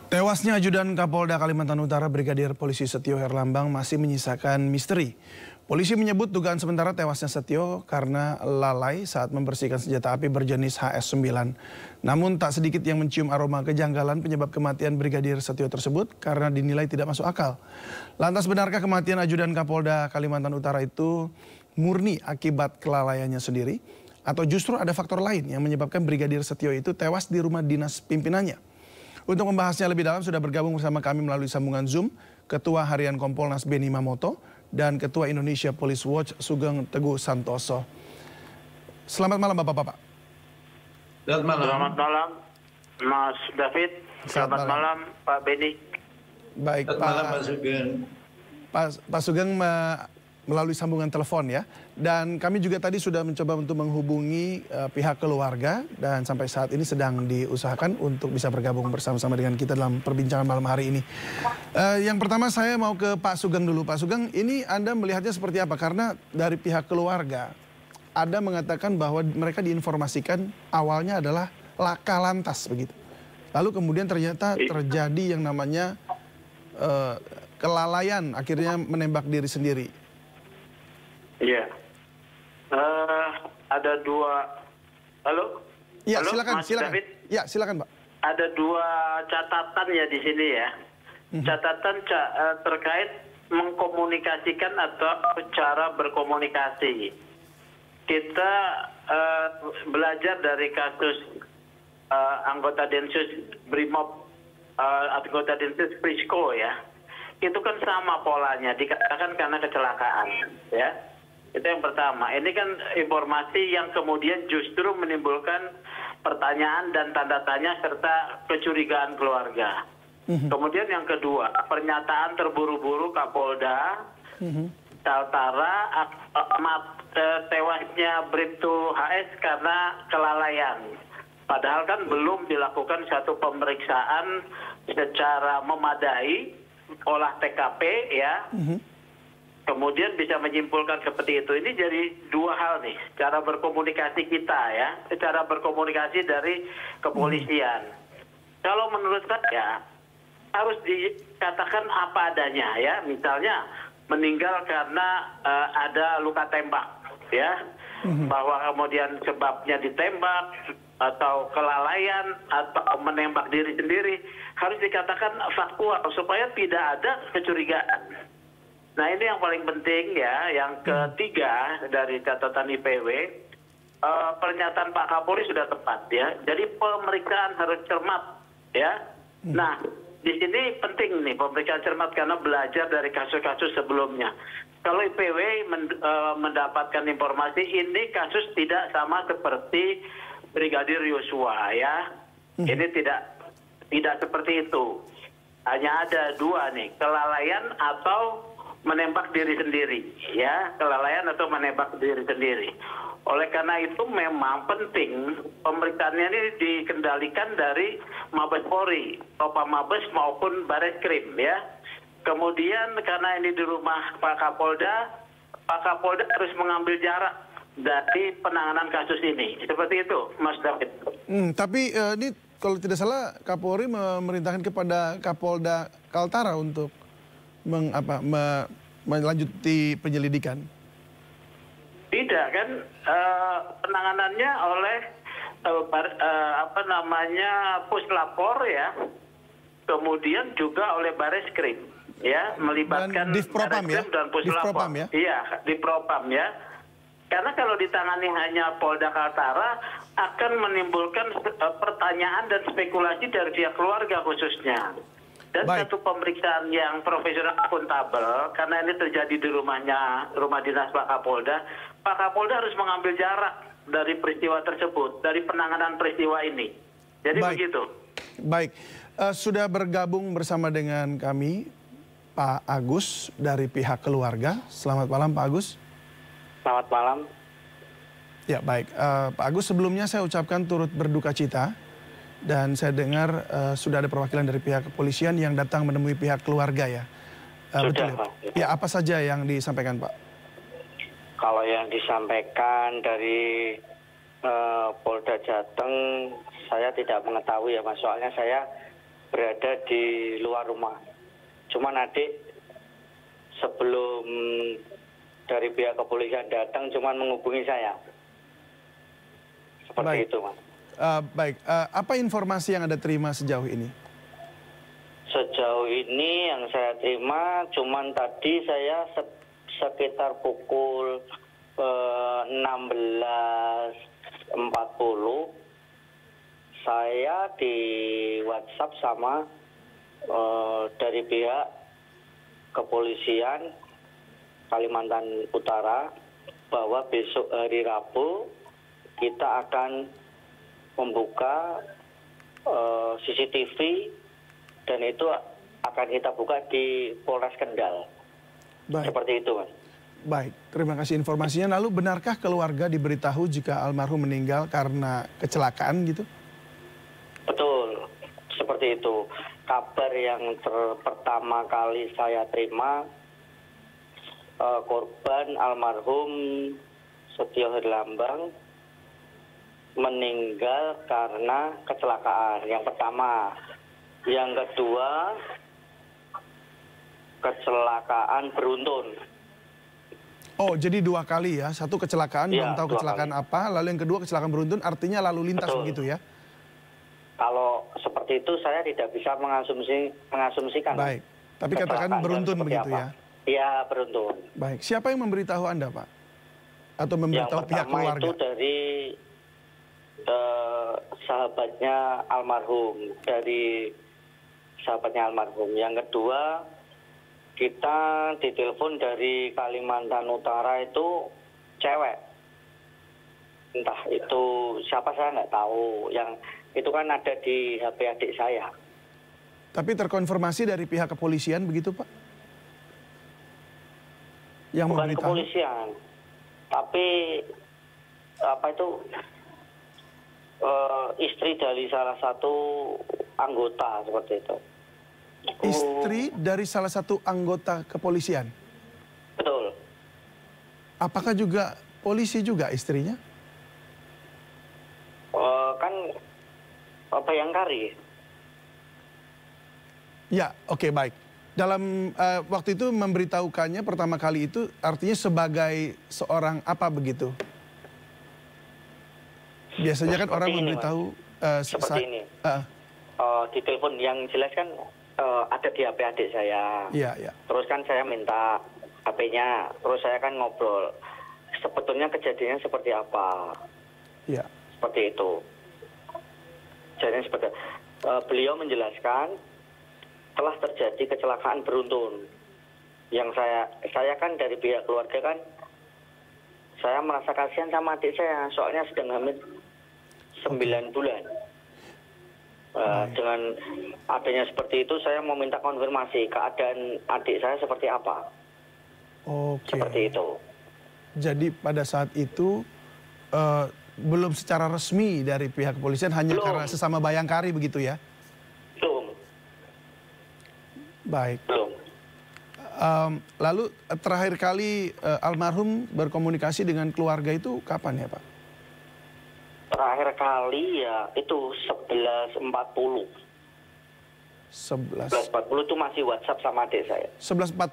Tewasnya ajudan Kapolda Kalimantan Utara Brigadir Polisi Setio Herlambang masih menyisakan misteri. Polisi menyebut dugaan sementara tewasnya Setio karena lalai saat membersihkan senjata api berjenis HS-9. Namun tak sedikit yang mencium aroma kejanggalan penyebab kematian Brigadir Setio tersebut karena dinilai tidak masuk akal. Lantas benarkah kematian ajudan Kapolda Kalimantan Utara itu murni akibat kelalaiannya sendiri? Atau justru ada faktor lain yang menyebabkan Brigadir Setio itu tewas di rumah dinas pimpinannya? Untuk membahasnya lebih dalam sudah bergabung bersama kami melalui sambungan Zoom Ketua Harian Kompolnas Beni Mamoto dan Ketua Indonesia Police Watch Sugeng Teguh Santoso. Selamat malam Bapak-Bapak. Selamat malam Mas David. Selamat malam Pak Beni. Baik Selamat malam Pak Sugeng. Pak Sugeng melalui sambungan telepon ya. Dan kami juga tadi sudah mencoba untuk menghubungi pihak keluarga dan sampai saat ini sedang diusahakan untuk bisa bergabung bersama-sama dengan kita dalam perbincangan malam hari ini. Yang pertama saya mau ke Pak Sugeng dulu. Pak Sugeng, ini Anda melihatnya seperti apa? Karena dari pihak keluarga ada mengatakan bahwa mereka diinformasikan awalnya adalah laka lantas begitu. Lalu kemudian ternyata terjadi yang namanya kelalaian, akhirnya menembak diri sendiri. Iya. Ada dua. Halo? Ya, halo, silakan, Mas silakan. David? Ya, silakan, Pak. Ada dua catatan ya di sini ya. Catatan terkait mengkomunikasikan atau cara berkomunikasi. Kita belajar dari kasus anggota Densus Brimob, anggota Densus Prisko ya. Itu kan sama polanya, dikatakan karena kecelakaan ya. Itu yang pertama. Ini kan informasi yang kemudian justru menimbulkan pertanyaan dan tanda tanya serta kecurigaan keluarga. Kemudian yang kedua, pernyataan terburu-buru Kapolda Kaltara tewasnya Bribtu HS karena kelalaian. Padahal kan belum dilakukan satu pemeriksaan secara memadai, olah TKP ya. Kemudian bisa menyimpulkan seperti itu. Ini jadi dua hal nih, cara berkomunikasi kita ya, cara berkomunikasi dari kepolisian. Kalau menurut saya harus dikatakan apa adanya ya, misalnya meninggal karena ada luka tembak ya, bahwa kemudian sebabnya ditembak atau kelalaian atau menembak diri sendiri, harus dikatakan faktual supaya tidak ada kecurigaan. Nah ini yang paling penting ya. Yang ketiga dari catatan IPW, pernyataan Pak Kapolri sudah tepat ya. Jadi pemeriksaan harus cermat ya. Nah di sini penting nih pemeriksaan cermat karena belajar dari kasus-kasus sebelumnya. Kalau IPW mendapatkan informasi ini kasus tidak sama seperti Brigadir Yosua ya. Ini tidak seperti itu. Hanya ada dua nih, kelalaian atau menembak diri sendiri ya, kelalaian atau menembak diri sendiri. Oleh karena itu memang penting pemeriksaannya ini dikendalikan dari Mabes Polri, Propam Mabes maupun Bareskrim ya. Kemudian karena ini di rumah Pak Kapolda harus mengambil jarak dari penanganan kasus ini. Seperti itu, Mas David. Tapi ini kalau tidak salah Kapolri memerintahkan kepada Kapolda Kaltara untuk melanjuti penyelidikan. Tidak kan, penanganannya oleh Puslapor ya, kemudian juga oleh Bareskrim ya, melibatkan Bareskrim dan Puslapor. Ya? Iya, di Propam ya. Karena kalau ditangani hanya Polda Kaltara akan menimbulkan pertanyaan dan spekulasi dari pihak keluarga khususnya. Dan satu pemeriksaan yang profesional akuntabel, karena ini terjadi di rumah dinas Pak Kapolda harus mengambil jarak dari peristiwa tersebut, dari penanganan peristiwa ini. Jadi begitu. Baik, sudah bergabung bersama dengan kami Pak Agus dari pihak keluarga. Selamat malam Pak Agus. Selamat malam. Ya baik, Pak Agus sebelumnya saya ucapkan turut berduka cita. Dan saya dengar sudah ada perwakilan dari pihak kepolisian yang datang menemui pihak keluarga ya. Betul ya, Pak? Ya, apa saja yang disampaikan Pak? Kalau yang disampaikan dari Polda Jateng, saya tidak mengetahui ya Mas. Soalnya saya berada di luar rumah. Cuman adik sebelum dari pihak kepolisian datang cuman menghubungi saya. Seperti itu, Mas. Baik, apa informasi yang Anda terima sejauh ini? Sejauh ini yang saya terima cuman tadi saya sekitar pukul 16.40 saya di WhatsApp sama dari pihak kepolisian Kalimantan Utara bahwa besok hari Rabu kita akan membuka CCTV dan itu akan kita buka di Polres Kendal. Baik. Seperti itu, Mas. Baik, terima kasih informasinya. Lalu benarkah keluarga diberitahu jika almarhum meninggal karena kecelakaan gitu? Betul, seperti itu. Kabar yang pertama kali saya terima, korban almarhum Setio Herlambang meninggal karena kecelakaan. Yang pertama. Yang kedua, kecelakaan beruntun. Oh, jadi 2 kali ya. Satu kecelakaan, Ya, belum tahu kecelakaan apa. Lalu yang kedua kecelakaan beruntun, artinya lalu lintas begitu ya? Kalau seperti itu saya tidak bisa mengasumsikan. Baik, tapi katakan beruntun begitu ya? Iya, beruntun. Baik, siapa yang memberitahu Anda, Pak? Atau memberitahu pihak keluarga? Yang pertama itu dari sahabatnya almarhum, dari sahabatnya almarhum. Yang kedua, kita ditelepon dari Kalimantan Utara itu cewek. Entah itu siapa saya nggak tahu. Yang itu kan ada di HP adik saya. Tapi terkonfirmasi dari pihak kepolisian begitu, Pak? Yang Bukan memberitahu? kepolisian, tapi apa itu istri dari salah satu anggota seperti itu. Istri dari salah satu anggota kepolisian? Betul. Apakah juga polisi juga istrinya? Kan Bayangkari. Ya, oke, baik. Dalam waktu itu memberitahukannya pertama kali itu artinya sebagai seorang apa begitu? Biasanya kan orang memberitahu seperti ini. Di telepon yang jelas kan ada di HP adik saya. Iya, iya. Terus kan saya minta HP-nya, terus saya kan ngobrol. Sebetulnya kejadiannya seperti apa? Iya. Seperti itu. Jadi seperti beliau menjelaskan telah terjadi kecelakaan beruntun. Yang saya kan dari pihak keluarga kan saya merasa kasihan sama adik saya, soalnya sedang hamil 9 bulan. Dengan adanya seperti itu saya mau minta konfirmasi keadaan adik saya seperti apa. Oke. Seperti itu. Jadi pada saat itu belum secara resmi dari pihak kepolisian, hanya karena sesama Bayangkari begitu ya? Belum. Baik. Belum. Lalu terakhir kali almarhum berkomunikasi dengan keluarga itu kapan ya, Pak? Terakhir kali ya itu 11.40. 11.40 itu masih WhatsApp sama adik saya. 11.40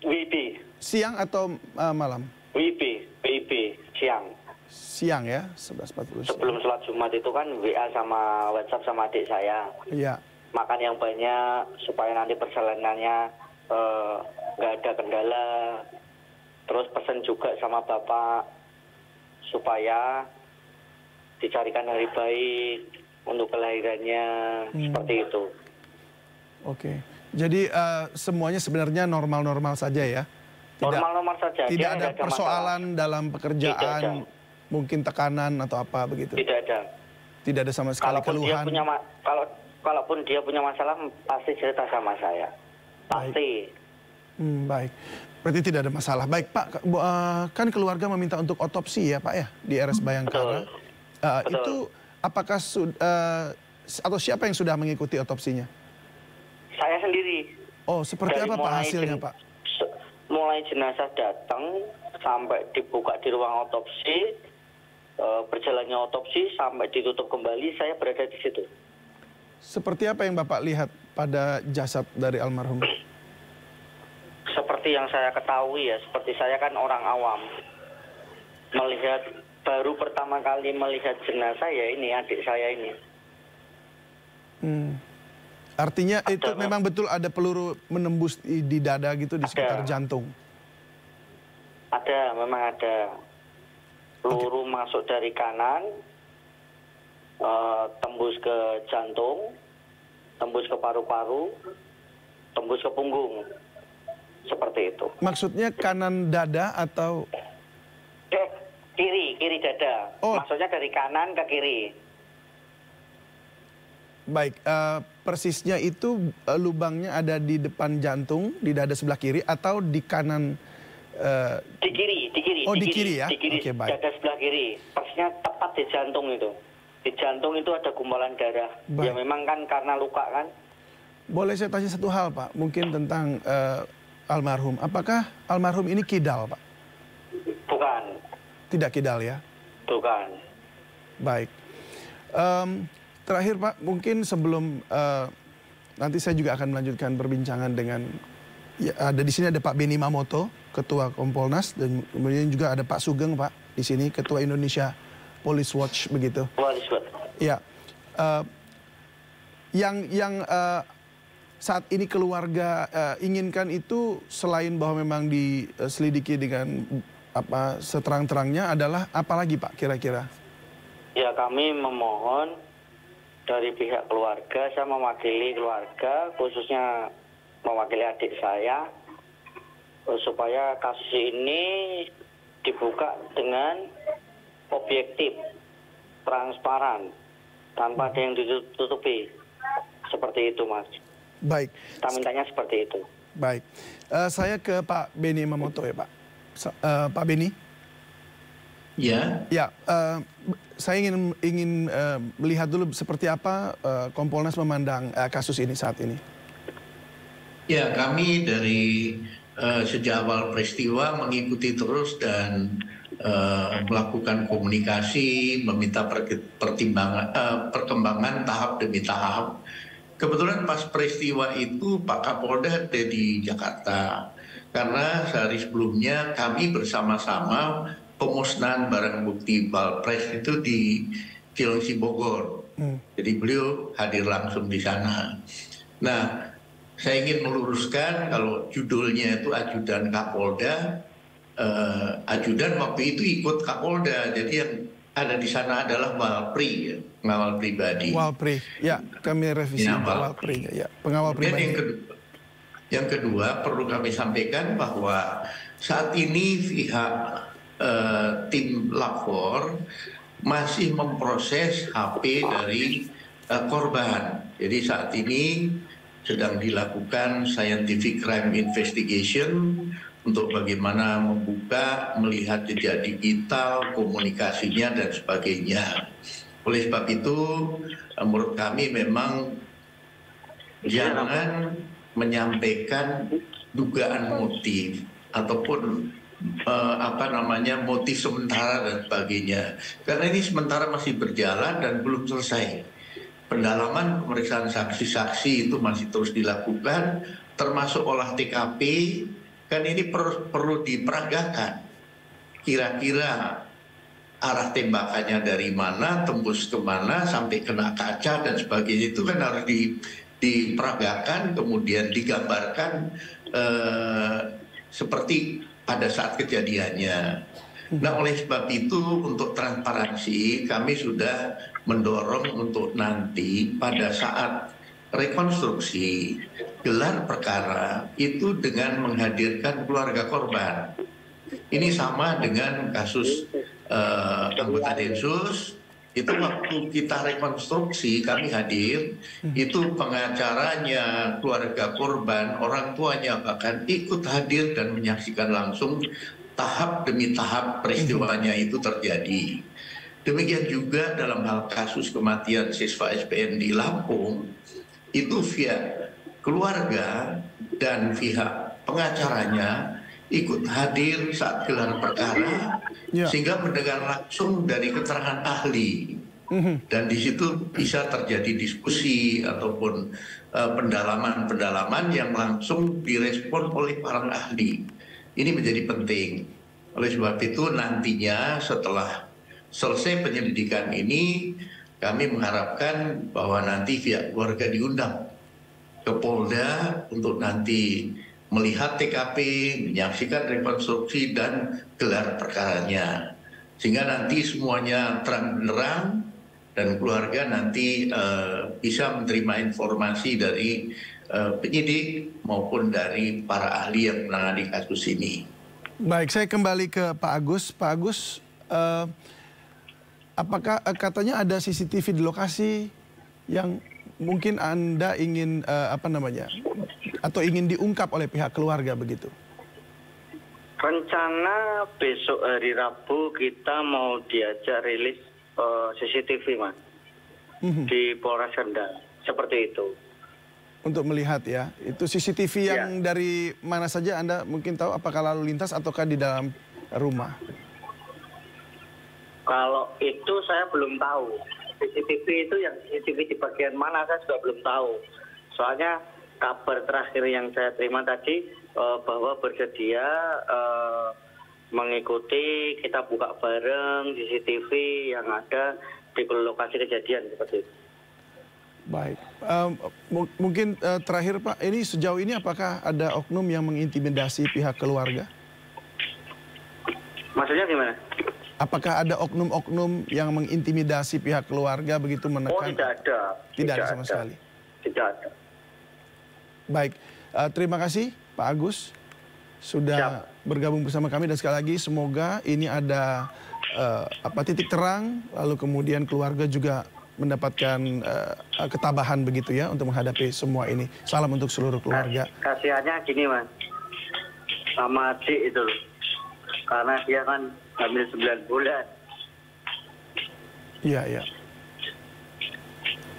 WIB. siang atau malam? WIB siang. Siang ya, 11.40 siang. Sebelum sholat Jumat itu kan WA sama WhatsApp sama adik saya. Iya. Makan yang banyak supaya nanti perjalanannya nggak ada kendala. Terus pesan juga sama bapak supaya dicarikan hari baik untuk kelahirannya, seperti itu. Oke, jadi semuanya sebenarnya normal-normal saja ya? Normal-normal saja. Tidak ada persoalan masalah dalam pekerjaan, mungkin tekanan atau apa begitu? Tidak ada. Tidak ada sama sekali keluhan? Kalaupun dia punya masalah, pasti cerita sama saya. Pasti. Baik, berarti tidak ada masalah. Baik Pak, kan keluarga meminta untuk otopsi ya Pak ya, di RS Bayangkara. Betul. Itu apakah atau siapa yang sudah mengikuti otopsinya? Saya sendiri. Oh, seperti apa Pak hasilnya Pak? Mulai jenazah datang sampai dibuka di ruang otopsi, berjalannya otopsi sampai ditutup kembali, saya berada di situ. Seperti apa yang Bapak lihat pada jasad dari almarhum? Seperti yang saya ketahui ya, seperti saya kan orang awam. Baru pertama kali melihat jenazah ya ini, adik saya ini. Artinya itu memang betul ada peluru menembus di dada gitu, di sekitar jantung? Ada, memang ada. Peluru masuk dari kanan, tembus ke jantung, tembus ke paru-paru, tembus ke punggung. Seperti itu. Maksudnya kanan dada atau? Kiri dada. Oh. Maksudnya dari kanan ke kiri. Baik, persisnya itu lubangnya ada di depan jantung, di dada sebelah kiri, atau di kanan? Di kiri. Oh, di kiri ya? Di kiri, Oke, baik. dada sebelah kiri. Persisnya tepat di jantung itu. Di jantung itu ada gumpalan darah. Baik. Ya memang kan karena luka kan. Boleh saya tanya satu hal, Pak? Mungkin tentang almarhum. Apakah almarhum ini kidal, Pak? Bukan. Tidak kidal ya? Bukan. Baik. Terakhir Pak, mungkin sebelum nanti saya juga akan melanjutkan perbincangan dengan ada di sini ada Pak Beni Mamoto, Ketua Kompolnas, dan kemudian juga ada Pak Sugeng, Pak, di sini Ketua Indonesia Police Watch begitu. Police Watch. Ya. Yang saat ini keluarga inginkan itu selain bahwa memang diselidiki dengan apa seterang-terangnya adalah apa lagi Pak kira-kira? Ya kami memohon dari pihak keluarga, saya mewakili keluarga, khususnya mewakili adik saya, supaya kasus ini dibuka dengan objektif, transparan, tanpa ada yang ditutupi. Seperti itu Mas. Baik. Kita mintanya seperti itu. Baik. Saya ke Pak Beni Mamoto ya Pak. Pak Beni. Ya. Ya, saya ingin melihat dulu seperti apa Kompolnas memandang kasus ini saat ini. Ya, kami dari sejak awal peristiwa mengikuti terus dan melakukan komunikasi, meminta perkembangan tahap demi tahap. Kebetulan pas peristiwa itu Pak Kapolda ada di Jakarta. Karena sehari sebelumnya kami bersama-sama pemusnahan barang bukti Balpres itu di Cilengsi Bogor. Jadi beliau hadir langsung di sana. Nah, saya ingin meluruskan kalau judulnya itu Ajudan Kapolda, ajudan waktu itu ikut Kapolda. Jadi yang ada di sana adalah Walpri, ya, pengawal pribadi. Walpri, ya kami revisi ya, Walpri, ya pengawal pribadi. Yang kedua perlu kami sampaikan bahwa saat ini pihak tim lapor masih memproses HP dari korban. Jadi saat ini sedang dilakukan scientific crime investigation untuk bagaimana membuka, melihat jejak digital, komunikasinya dan sebagainya. Oleh sebab itu, menurut kami memang jangan menyampaikan dugaan motif ataupun motif sementara dan sebagainya, karena ini sementara masih berjalan dan belum selesai. Pendalaman pemeriksaan saksi-saksi itu masih terus dilakukan, termasuk olah TKP. Kan ini perlu diperagakan. Kira-kira arah tembakannya dari mana, tembus kemana, sampai kena kaca dan sebagainya, itu kan harus diperagakan, kemudian digambarkan seperti pada saat kejadiannya. Nah, oleh sebab itu untuk transparansi kami sudah mendorong untuk nanti pada saat rekonstruksi gelar perkara itu dengan menghadirkan keluarga korban. Ini sama dengan kasus anggota Densus. Itu waktu kita rekonstruksi kami hadir, itu pengacaranya, keluarga korban, orang tuanya bahkan ikut hadir dan menyaksikan langsung tahap demi tahap peristiwanya itu terjadi. Demikian juga dalam hal kasus kematian siswa SPN di Lampung, itu via keluarga dan pihak pengacaranya ikut hadir saat gelar perkara, sehingga mendengar langsung dari keterangan ahli. Dan di situ bisa terjadi diskusi ataupun pendalaman-pendalaman yang langsung direspon oleh para ahli. Ini menjadi penting. Oleh sebab itu nantinya setelah selesai penyelidikan ini, kami mengharapkan bahwa nanti pihak keluarga diundang ke Polda untuk nanti melihat TKP, menyaksikan rekonstruksi dan gelar perkaranya. Sehingga nanti semuanya terang benderang dan keluarga nanti bisa menerima informasi dari penyidik maupun dari para ahli yang menangani kasus ini. Baik, saya kembali ke Pak Agus. Pak Agus, apakah katanya ada CCTV di lokasi yang mungkin Anda ingin atau ingin diungkap oleh pihak keluarga begitu? Rencana besok hari Rabu kita mau diajak rilis CCTV, Mas, di Polres Kendal, seperti itu. Untuk melihat ya, itu CCTV yang dari mana saja Anda mungkin tahu, apakah lalu lintas ataukah di dalam rumah? Kalau itu saya belum tahu. CCTV itu yang CCTV di bagian mana saya juga belum tahu. Soalnya kabar terakhir yang saya terima tadi bahwa bersedia mengikuti, kita buka bareng CCTV yang ada di lokasi kejadian seperti itu. Baik, mungkin terakhir Pak, ini sejauh ini apakah ada oknum yang mengintimidasi pihak keluarga? Maksudnya gimana? Apakah ada oknum-oknum yang mengintimidasi pihak keluarga begitu menekan? Oh, tidak ada. Tidak ada sama sekali? Tidak ada. Baik, terima kasih Pak Agus sudah bergabung bersama kami, dan sekali lagi semoga ini ada titik terang, lalu kemudian keluarga juga mendapatkan ketabahan begitu ya untuk menghadapi semua ini. Salam untuk seluruh keluarga. Kasihannya gini, Mas, sama adik itu, karena dia kan hamil 9 bulan. Iya, iya.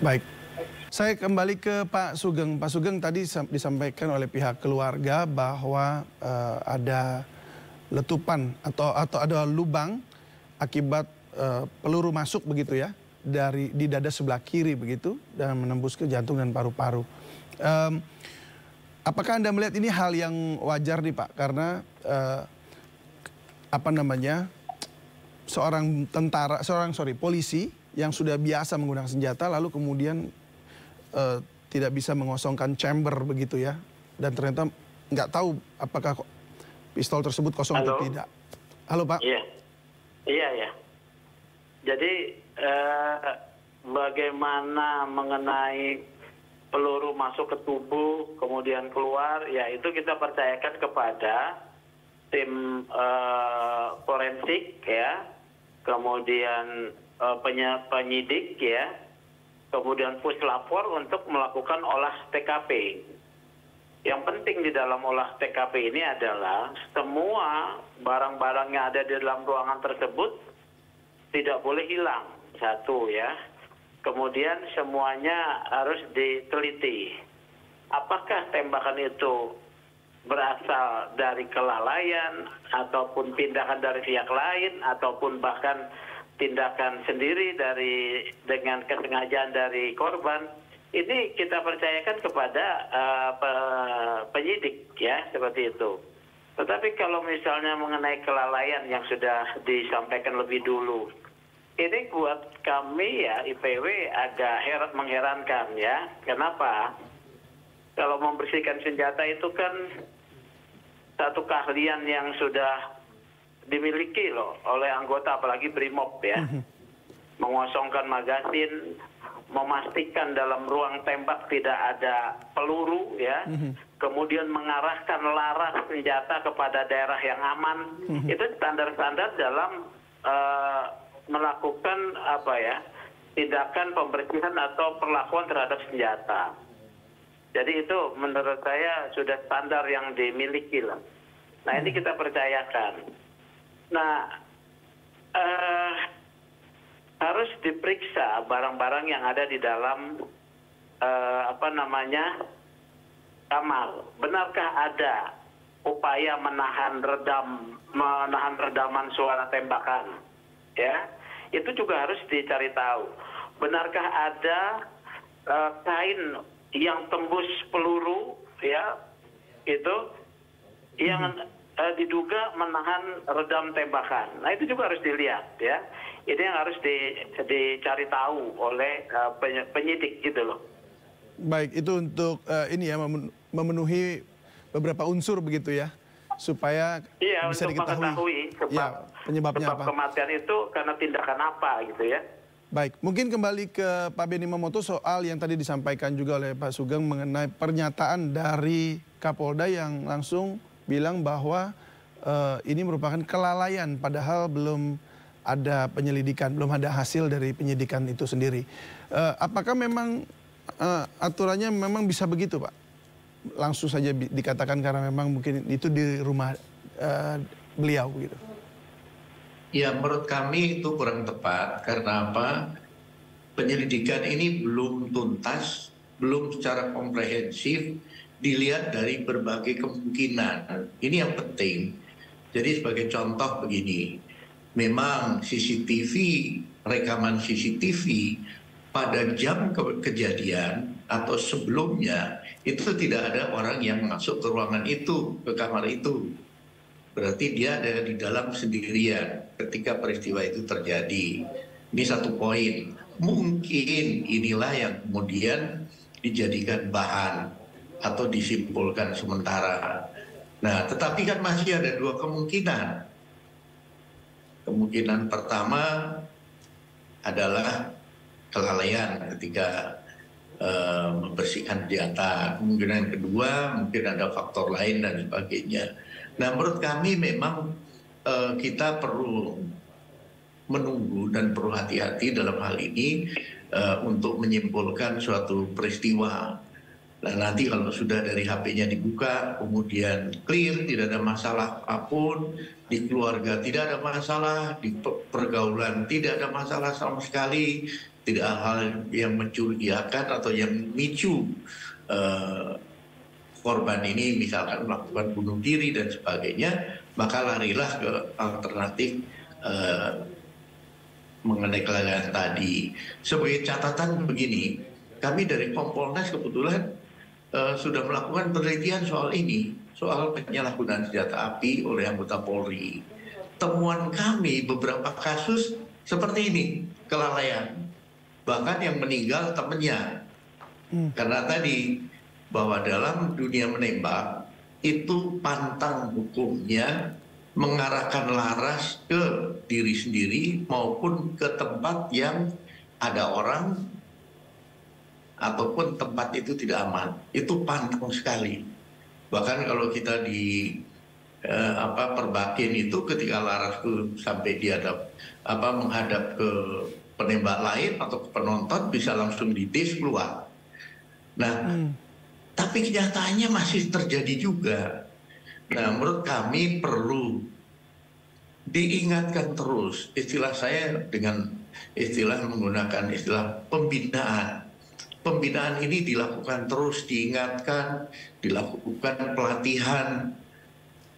Baik. Saya kembali ke Pak Sugeng. Pak Sugeng, tadi disampaikan oleh pihak keluarga bahwa ada letupan atau ada lubang akibat peluru masuk begitu ya, di dada sebelah kiri begitu dan menembus ke jantung dan paru-paru. Apakah Anda melihat ini hal yang wajar nih Pak? Karena polisi yang sudah biasa menggunakan senjata lalu kemudian tidak bisa mengosongkan chamber begitu ya, dan ternyata nggak tahu apakah pistol tersebut kosong atau tidak. Halo Pak. Iya. Jadi bagaimana mengenai peluru masuk ke tubuh kemudian keluar, ya itu kita percayakan kepada tim forensik ya, kemudian penyidik ya, kemudian puslapor untuk melakukan olah TKP. Yang penting di dalam olah TKP ini adalah semua barang-barang yang ada di dalam ruangan tersebut tidak boleh hilang, satu ya. Kemudian semuanya harus diteliti. Apakah tembakan itu berasal dari kelalaian, ataupun tindakan dari pihak lain, ataupun bahkan tindakan sendiri dengan kesengajaan dari korban. Ini kita percayakan kepada penyidik ya, seperti itu. Tetapi kalau misalnya mengenai kelalaian yang sudah disampaikan lebih dulu, ini buat kami ya IPW agak mengherankan ya. Kenapa? Kalau membersihkan senjata itu kan satu keahlian yang sudah dimiliki loh oleh anggota, apalagi BRIMOB ya. Mengosongkan magasin, memastikan dalam ruang tembak tidak ada peluru ya. Kemudian mengarahkan laras senjata kepada daerah yang aman. Itu standar-standar dalam melakukan tindakan pembersihan atau perlakuan terhadap senjata. Jadi itu menurut saya sudah standar yang dimiliki lah. Nah ini kita percayakan. Nah harus diperiksa barang-barang yang ada di dalam kamar. Benarkah ada upaya menahan redaman suara tembakan? Ya, itu juga harus dicari tahu. Benarkah ada kain yang tembus peluru, ya, itu yang diduga menahan redam tembakan. Nah itu juga harus dilihat, ya. Ini yang harus dicari tahu oleh penyidik gitu loh. Baik, itu untuk ini ya memenuhi beberapa unsur begitu ya, supaya bisa diketahui penyebabnya apa. Kematian itu karena tindakan apa gitu ya. Baik, mungkin kembali ke Pak Benny Mamoto soal yang tadi disampaikan juga oleh Pak Sugeng mengenai pernyataan dari Kapolda yang langsung bilang bahwa ini merupakan kelalaian padahal belum ada penyelidikan, belum ada hasil dari penyidikan itu sendiri. Apakah memang aturannya memang bisa begitu, Pak? Langsung saja dikatakan karena memang mungkin itu di rumah beliau gitu. Ya, menurut kami itu kurang tepat. Karena apa? Penyelidikan ini belum tuntas, belum secara komprehensif dilihat dari berbagai kemungkinan. Ini yang penting. Jadi sebagai contoh begini, memang CCTV, rekaman CCTV pada jam kejadian atau sebelumnya itu tidak ada orang yang masuk ke ruangan itu, ke kamar itu. Berarti dia ada di dalam sendirian ketika peristiwa itu terjadi. Ini satu poin. Mungkin inilah yang kemudian dijadikan bahan atau disimpulkan sementara. Nah, tetapi kan masih ada dua kemungkinan. Kemungkinan pertama adalah kelalaian ketika membersihkan senjata. Kemungkinan kedua mungkin ada faktor lain dan sebagainya. Nah, menurut kami memang kita perlu menunggu dan perlu hati-hati dalam hal ini untuk menyimpulkan suatu peristiwa. Nah, nanti kalau sudah dari HP-nya dibuka, kemudian clear, tidak ada masalah apapun, di keluarga tidak ada masalah, di pergaulan tidak ada masalah sama sekali, tidak hal yang mencurigakan atau yang memicu korban ini misalkan melakukan bunuh diri dan sebagainya, maka larilah ke alternatif mengenai kelalaian tadi. Sebagai catatan begini, kami dari Kompolnas kebetulan sudah melakukan penelitian soal ini, soal penyalahgunaan senjata api oleh anggota Polri. Temuan kami beberapa kasus seperti ini, kelalaian. Bahkan yang meninggal temannya. Karena tadi bahwa dalam dunia menembak itu pantang hukumnya mengarahkan laras ke diri sendiri maupun ke tempat yang ada orang ataupun tempat itu tidak aman. Itu pantang sekali. Bahkan kalau kita di perbakin itu ketika laras itu sampai menghadap ke penembak lain atau ke penonton bisa langsung ditis keluar. Nah, tapi kenyataannya masih terjadi juga. Nah, menurut kami perlu diingatkan terus. Istilah saya dengan menggunakan istilah pembinaan. Pembinaan ini dilakukan terus, diingatkan, dilakukan pelatihan.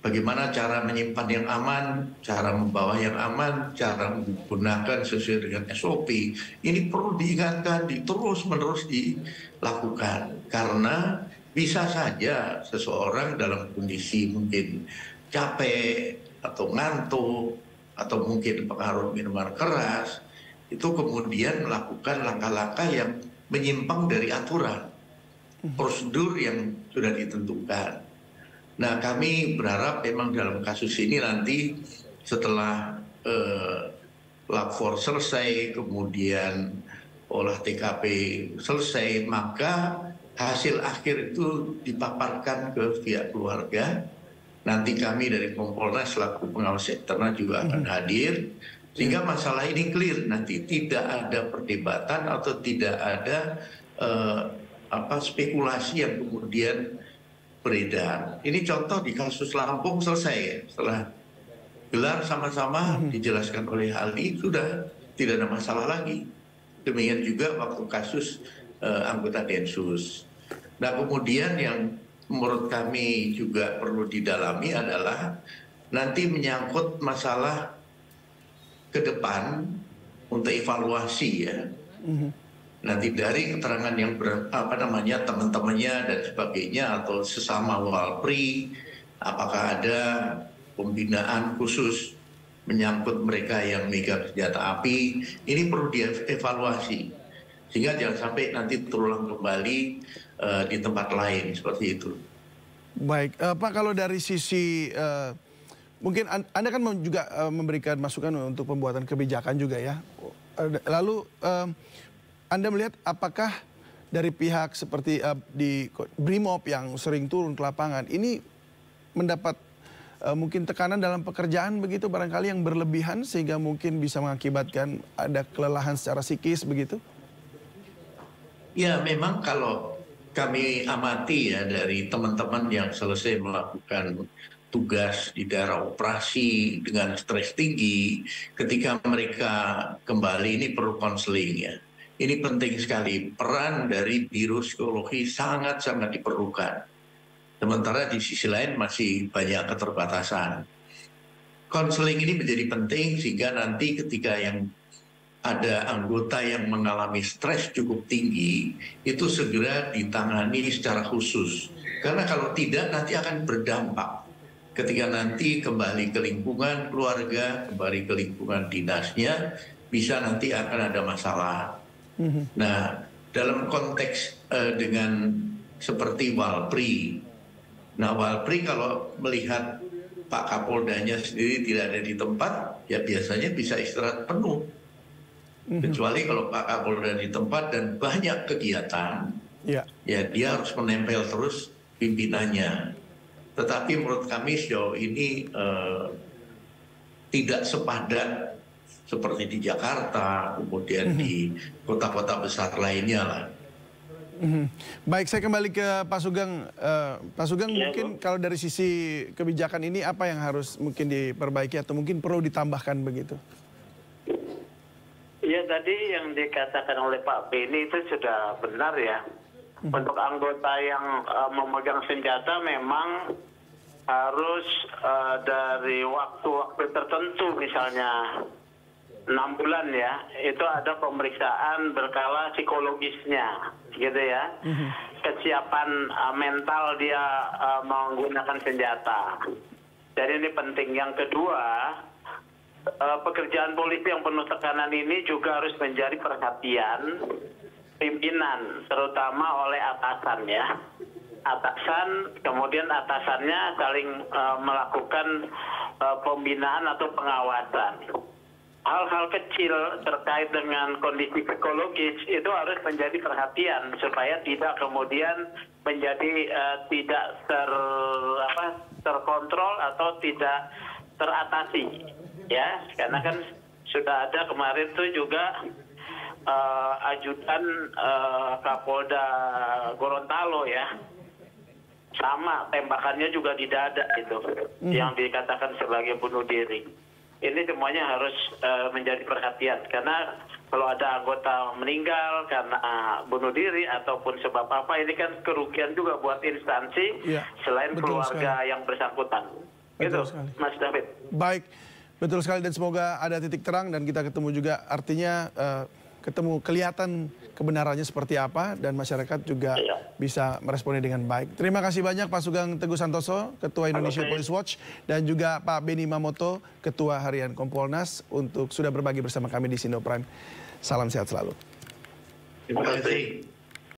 Bagaimana cara menyimpan yang aman, cara membawa yang aman, cara menggunakan sesuai dengan SOP. Ini perlu diingatkan, terus-menerus dilakukan. Karena bisa saja seseorang dalam kondisi mungkin capek atau ngantuk atau mungkin pengaruh minuman keras, itu kemudian melakukan langkah-langkah yang menyimpang dari aturan, prosedur yang sudah ditentukan. Nah, kami berharap memang dalam kasus ini nanti setelah lapor selesai, kemudian olah TKP selesai, maka hasil akhir itu dipaparkan ke pihak keluarga. Nanti kami dari Kompolnas selaku pengawas eksternal juga akan hadir, sehingga masalah ini clear. Nanti tidak ada perdebatan atau tidak ada spekulasi yang kemudian beredar. Ini contoh di kasus Lampung selesai ya. Setelah gelar sama-sama dijelaskan oleh ahli, sudah tidak ada masalah lagi. Demikian juga waktu kasus anggota Densus. Nah, kemudian yang menurut kami juga perlu didalami adalah nanti menyangkut masalah ke depan untuk evaluasi ya. Nanti dari keterangan yang teman-temannya dan sebagainya atau sesama Walpri, apakah ada pembinaan khusus menyangkut mereka yang megang senjata api, ini perlu dievaluasi sehingga jangan sampai nanti terulang kembali di tempat lain seperti itu. Baik, Pak, kalau dari sisi mungkin Anda kan juga memberikan masukan untuk pembuatan kebijakan juga ya. Lalu Anda melihat apakah dari pihak seperti di Brimob yang sering turun ke lapangan ini mendapat mungkin tekanan dalam pekerjaan begitu barangkali yang berlebihan sehingga mungkin bisa mengakibatkan ada kelelahan secara psikis begitu? Ya, memang kalau kami amati ya dari teman-teman yang selesai melakukan tugas di daerah operasi dengan stres tinggi, ketika mereka kembali ini perlu konseling ya. Ini penting sekali, peran dari biro psikologi sangat-sangat diperlukan. Sementara di sisi lain masih banyak keterbatasan. Konseling ini menjadi penting sehingga nanti ketika yang ada anggota yang mengalami stres cukup tinggi, itu segera ditangani secara khusus. Karena kalau tidak nanti akan berdampak. Ketika nanti kembali ke lingkungan keluarga, kembali ke lingkungan dinasnya, bisa nanti akan ada masalah. Nah, dalam konteks dengan seperti Walpri, nah Walpri kalau melihat Pak Kapoldanya sendiri tidak ada di tempat, ya biasanya bisa istirahat penuh. Kecuali kalau Pak Kapolda di tempat dan banyak kegiatan, ya dia harus menempel terus pimpinannya. Tetapi menurut kami sejauh ini tidak sepadat seperti di Jakarta, kemudian di kota-kota besar lainnya lah. Baik, saya kembali ke Pak Sugeng. Pak Sugeng, mungkin kalau dari sisi kebijakan ini apa yang harus mungkin diperbaiki atau mungkin perlu ditambahkan begitu? Ya, tadi yang dikatakan oleh Pak Beni itu sudah benar ya. Untuk anggota yang memegang senjata memang harus dari waktu-waktu tertentu, misalnya 6 bulan ya, itu ada pemeriksaan berkala psikologisnya, gitu ya. Kesiapan mental dia menggunakan senjata. Jadi ini penting. Yang kedua, pekerjaan polisi yang penuh tekanan ini juga harus menjadi perhatian pimpinan, terutama oleh atasan ya. Atasan, kemudian atasannya saling melakukan pembinaan atau pengawasan. Hal-hal kecil terkait dengan kondisi psikologis itu harus menjadi perhatian supaya tidak kemudian menjadi tidak terkontrol atau tidak teratasi. Ya, karena kan sudah ada kemarin tuh juga ajudan Kapolda Gorontalo ya, sama tembakannya juga di dada itu, yang dikatakan sebagai bunuh diri. Ini semuanya harus menjadi perhatian karena kalau ada anggota meninggal karena bunuh diri ataupun sebab apa, ini kan kerugian juga buat instansi selain keluarga yang bersangkutan. Gitu, Mas David. Baik. Betul sekali dan semoga ada titik terang dan kita ketemu juga artinya kelihatan kebenarannya seperti apa dan masyarakat juga bisa meresponnya dengan baik. Terima kasih banyak Pak Sugeng Teguh Santoso, Ketua Indonesia Police Watch, dan juga Pak Beni Mamoto, Ketua Harian Kompolnas, untuk sudah berbagi bersama kami di Sindo Prime. Salam sehat selalu. Terima kasih.